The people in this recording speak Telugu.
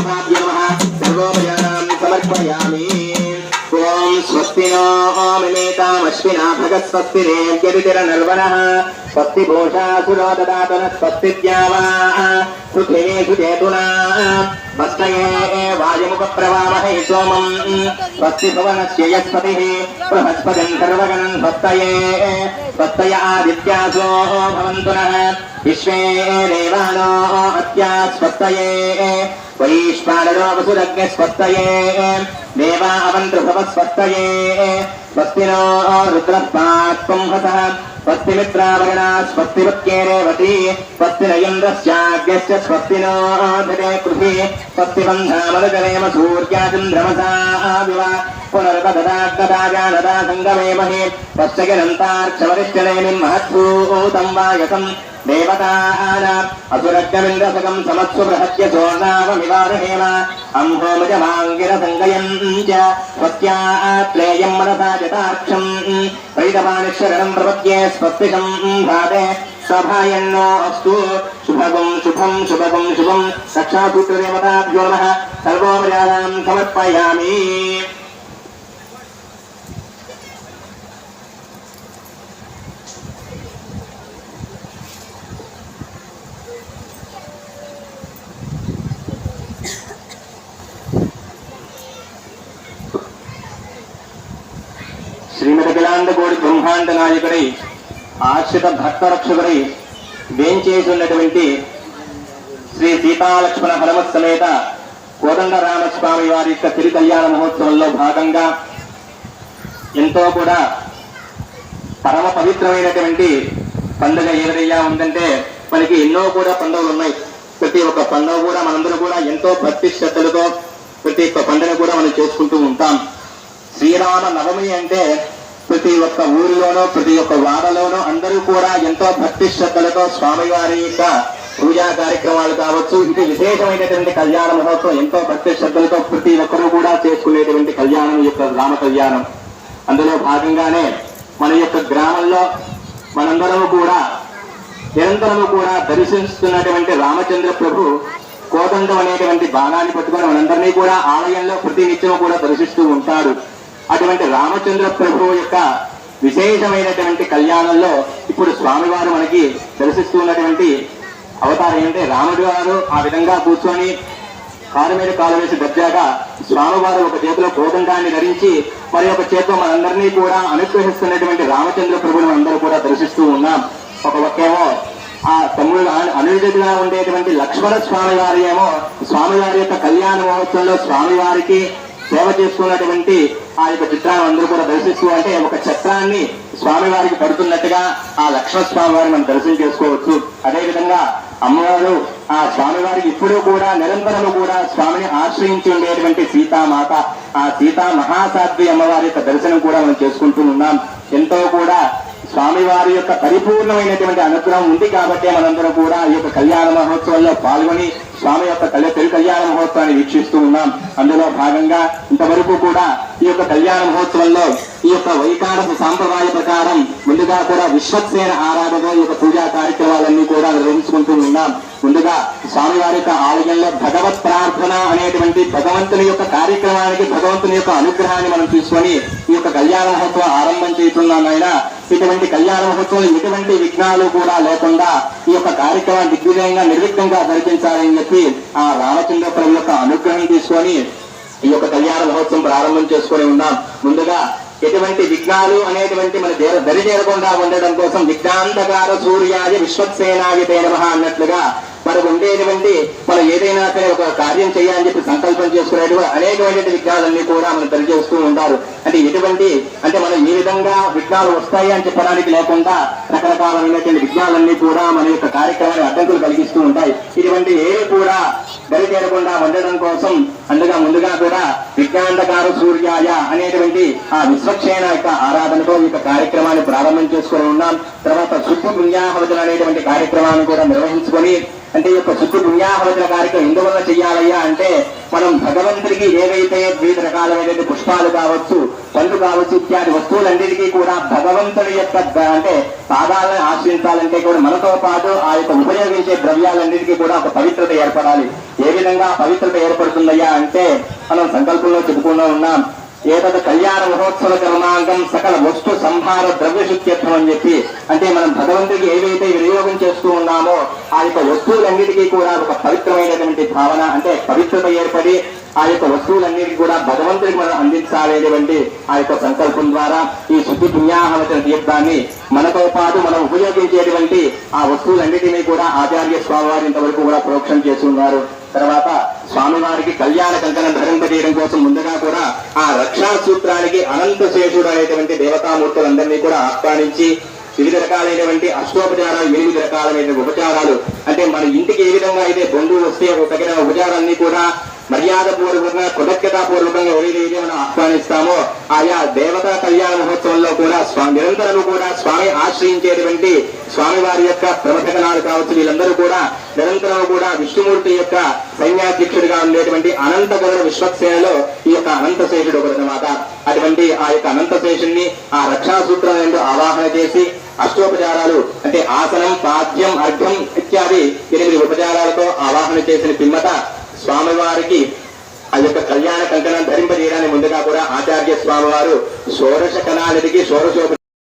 देवताभ्यो नमः सर्वोपचारान् समर्पयामि। ओम स्वस्ति नो मिमेतामश्विना भगस्वस्तिरेत्यदितिरनर्वणः स्वस्ति भूषासुरो ददातु नः स्वस्ति द्यावा पृथिवीषु चेतुना स्वस्तये वायुमुखप्रवामहे सोमम् स्वस्ति भुवनस्य यस्पतिः बृहस्पतिं सर्वगणं स्वस्तय आदित्यासो भवन्तु नः विश्वे देवानो अत्या स्वस्तये वैश्वानरो वसुरग्ने स्वस्तये देवा अवन्तृभव स्वस्तये स्वस्ति नो रुद्रस्मात्त्वं हतः स्वस्ति मित्रावरुणा स्वस्ति वत्ये रेवती स्वस्ति न इन्द्रस्याग्न्यश्च स्वस्ति नो धरे कृषि स्वस्ति बन्धामनुजनेम सूर्याचन्द्रमसा विवा पुनर्वददाग्नदाजानदा सङ्गमेमहि स्वस्तिगनन्तार्क्षवरिष्ठनेमिं महत्सूतं वायसम् देवतानाम् असुरज्ञमिन्द्रसकं समत्सु बृहत्य सोर्णावमिवारहेम अंहोमजमाङ्गिरसङ्गयम् च स्वस्यात्लेयं मनसा जताक्षम् परितपानिशरणं प्रपद्ये स्वस्तिकं भाते सभायन्नो अस्तु शुभगं शुभं शुभगं शुभं साक्षात्पुत्रदेवताभ्यो नमः सर्वोपचारान् समर्पयामि। శ్రీమదఖిలాండకోటి బ్రహ్మాండ నాయకుడై ఆశ్రిత భక్తరక్షకుడై వేంచేసున్నటువంటి శ్రీ సీతాలక్ష్మణ హనుమత్ సమేత కోదండరామస్వామి వారి యొక్క తిరు కళ్యాణ మహోత్సవంలో భాగంగా ఎంతో కూడా పరమ పవిత్రమైనటువంటి పండుగ ఏదైనా ఉందంటే మనకి ఎన్నో కూడా పండుగలు ఉన్నాయి. ప్రతి ఒక్క పండుగ కూడా మనందరూ కూడా ఎంతో భక్తి శ్రద్ధలతో ప్రతి ఒక్క పండుగ కూడా మనం చేసుకుంటూ ఉంటాం. శ్రీరామ నవమి అంటే ప్రతి ఒక్క ఊరిలోనో ప్రతి ఒక్క వాడలోనో అందరూ కూడా ఎంతో భక్తి శ్రద్ధలతో స్వామివారి యొక్క పూజా కార్యక్రమాలు కావచ్చు, ఇది విశేషమైనటువంటి కళ్యాణ మహోత్సవం ఎంతో భక్తి శ్రద్ధలతో ప్రతి ఒక్కరూ కూడా చేసుకునేటువంటి కళ్యాణం యొక్క రామ కళ్యాణం. అందులో భాగంగానే మన యొక్క గ్రామంలో మనందరము కూడా నిరంతరము కూడా దర్శిస్తున్నటువంటి రామచంద్ర ప్రభు కోదండం అనేటువంటి బాణాన్ని పట్టుకొని మనందరినీ కూడా ఆలయంలో ప్రతి నిత్యము కూడా దర్శిస్తూ ఉంటాడు. అటువంటి రామచంద్ర ప్రభు యొక్క విశేషమైనటువంటి కళ్యాణంలో ఇప్పుడు స్వామివారు మనకి దర్శిస్తున్నటువంటి అవతారం ఏంటంటే రాముడు గారు ఆ విధంగా కూర్చొని కాలు మీద కాలు వేసి దర్జాగా స్వామివారు ఒక చేతిలో కోదండాన్ని ధరించి మరి ఒక చేతిలో మనందరినీ కూడా అనుగ్రహిస్తున్నటువంటి రామచంద్ర ప్రభుని అందరూ కూడా దర్శిస్తూ ఉన్నాం. ఒక పక్కేమో ఆ తమ్ముడు అనుడిగా ఉండేటువంటి లక్ష్మణ స్వామి వారి ఏమో స్వామివారి యొక్క కళ్యాణ మహోత్సవంలో స్వామివారికి సేవ చేసుకున్నటువంటి ఆ యొక్క చిత్రాన్ని అందరూ కూడా దర్శిస్తూ అంటే ఒక చక్రాన్ని స్వామివారికి పడుతున్నట్టుగా ఆ లక్ష్మణ స్వామి వారిని మనం దర్శనం చేసుకోవచ్చు. అదేవిధంగా అమ్మవారు ఆ స్వామివారికి ఇప్పుడు కూడా నిరంతరము కూడా స్వామిని ఆశ్రయించి ఉండేటువంటి సీతామాత ఆ సీతా మహాసాధ్వి అమ్మవారి యొక్క దర్శనం కూడా మనం చేసుకుంటూ ఉన్నాం. ఎంతో కూడా స్వామివారి యొక్క పరిపూర్ణమైనటువంటి అనుగ్రహం ఉంది కాబట్టి మనందరం కూడా ఈ యొక్క కళ్యాణ మహోత్సవంలో పాల్గొని స్వామి యొక్క తిరు కళ్యాణ మహోత్సవాన్ని వీక్షిస్తూ ఉన్నాం. అందులో భాగంగా ఇంతవరకు కూడా ఈ యొక్క కళ్యాణ మహోత్సవంలో ఈ యొక్క వైకానస సాంప్రదాయ ప్రకారం ముందుగా కూడా విశ్వక్సేన ఆరాధన ఈ యొక్క పూజా కార్యక్రమాలన్నీ కూడా నిర్వహించుకుంటూ ఉన్నాం. ముందుగా స్వామివారి యొక్క ఆలయంలో భగవత్ ప్రార్థన అనేటువంటి భగవంతుని యొక్క కార్యక్రమానికి భగవంతుని యొక్క అనుగ్రహాన్ని మనం తీసుకొని ఈ యొక్క కళ్యాణ మహోత్సవం ఆరంభం చేస్తున్నాం. ఆయన ఇటువంటి కళ్యాణ మహోత్సవం ఎటువంటి విఘ్నాలు కూడా లేకుండా ఈ యొక్క కార్యక్రమాన్ని దిగ్విజయంగా నిర్విఘ్నంగా జరిపించాలని చెప్పి ఆ రామచంద్ర ప్రభు యొక్క అనుగ్రహం తీసుకొని ఈ యొక్క కళ్యాణ మహోత్సవం ప్రారంభం చేసుకొని ఉన్నాం. ముందుగా ఎటువంటి విఘ్నాలు అనేటువంటి మన దరి చేరకుండా ఉండడం కోసం విఘ్నాంధకార సూర్యాయ విశ్వక్సేనాయ తే నమః అన్నట్లుగా మనకు ఉండేటువంటి మనం ఏదైనా సరే ఒక కార్యం చేయాలని చెప్పి సంకల్పం చేసుకునేటువంటి అనేకమైనటువంటి విఘ్నాలన్నీ కూడా మనం తెలియజేస్తూ ఉంటారు. అంటే ఎటువంటి అంటే మనం ఏ విధంగా విఘ్నాలు వస్తాయి అని చెప్పడానికి లేకుండా రకరకాలైనటువంటి విఘ్నాలన్నీ కూడా మన యొక్క కార్యక్రమాన్ని అడ్డంకులు కలిగిస్తూ ఉంటాయి. ఇటువంటి ఏవి కూడా దరి చేరకుండా ఉండడం కోసం ముందుగా కూడా విజ్ఞాంధకార సూర్యాయ అనేటువంటి ఆ విశ్వక్షేణ యొక్క ఆరాధనతో ఈ యొక్క కార్యక్రమాన్ని ప్రారంభం చేసుకొని ఉన్నాం. తర్వాత శుద్ధ పుణ్యాహవతులు అనేటువంటి కార్యక్రమాన్ని కూడా నిర్వహించుకొని అంటే ఈ యొక్క శుద్ధి పుణ్యాహవచన కార్యక్రమం ఎందువల్ల చెయ్యాలయ్యా అంటే మనం భగవంతుడికి ఏవైతే వివిధ రకాలైన పుష్పాలు కావచ్చు, పళ్ళు కావచ్చు, ఇత్యాది వస్తువులన్నిటికీ కూడా భగవంతుడి యొక్క అంటే పాదాలను ఆశ్రయించాలంటే కూడా మనతో పాటు ఆ యొక్క ఉపయోగించే ద్రవ్యాలన్నిటికీ కూడా ఒక పవిత్రత ఏర్పడాలి. ఏ విధంగా పవిత్రత ఏర్పడుతుందయ్యా అంటే మనం సంకల్పంలో చెప్పుకుంటూ ఉన్నాం, ఏదైతే కళ్యాణ మహోత్సవ కర్మాంగం సకల వస్తు సంహార ద్రవ్యశుద్ధ్యత్వం అని చెప్పి, అంటే మనం భగవంతుడికి ఏవైతే వినియోగం చేస్తూ ఉన్నామో ఆ యొక్క వస్తువులన్నిటికీ కూడా ఒక పవిత్రమైనటువంటి భావన, అంటే పవిత్రత ఏర్పడి ఆ యొక్క వస్తువులన్నిటికీ కూడా భగవంతుడికి మనం అందించాలనేటువంటి ఆ యొక్క సంకల్పం ద్వారా ఈ శుద్ధి పుణ్యాహవచన తీర్థాన్ని మనతో పాటు మనం ఉపయోగించేటువంటి ఆ వస్తువులన్నిటినీ కూడా ఆచార్య స్వామి వారు ఇంతవరకు కూడా ప్రోక్షణ చేస్తున్నారు. తర్వాత స్వామివారికి కళ్యాణ కంకణం ధరింపజేయడం కోసం ముందుగా కూడా ఆ రక్షా సూత్రానికి అనంత శేషుడు అనేటువంటి దేవతామూర్తులందరినీ కూడా ఆహ్వానించి వివిధ రకాలైనటువంటి అష్టోపచారాలు, 8 రకాలైన ఉపచారాలు, అంటే మన ఇంటికి ఏ విధంగా అయితే బంధువు వస్తే ఒక తగిన ఉపచారాన్ని కూడా మర్యాద పూర్వకంగా కృతజ్ఞతాపూర్వకంగా ఏదైతే మనం ఆహ్వానిస్తామో ఆయా దేవతా కళ్యాణ మహోత్సవంలో కూడా నిరంతరం కూడా స్వామి ఆశ్రయించేటువంటి స్వామివారి యొక్క ప్రవచనాలు కావచ్చు, వీళ్ళందరూ కూడా నిరంతరం కూడా విష్ణుమూర్తి యొక్క సైన్యాధ్యక్షుడిగా ఉండేటువంటి అనంత గరుడ విశ్వక్సేనలో ఈ యొక్క అనంతశేషుడు ఒకరన్నమాట. అటువంటి ఆ యొక్క అనంతశేషుణ్ణి ఆ రక్షాసూత్రాలను ఆవాహన చేసి అష్టోపచారాలు అంటే ఆసనం, పాద్యం, అర్ఘ్యం ఇత్యాది 8 ఉపచారాలతో ఆవాహన చేసిన పిమ్మట స్వామివారికి ఆ యొక్క కళ్యాణ కంకణం ధరింపజేయడానికి ముందుగా కూడా ఆచార్య స్వామి వారు షోడశ కణాలకి షోడశోపచారాలు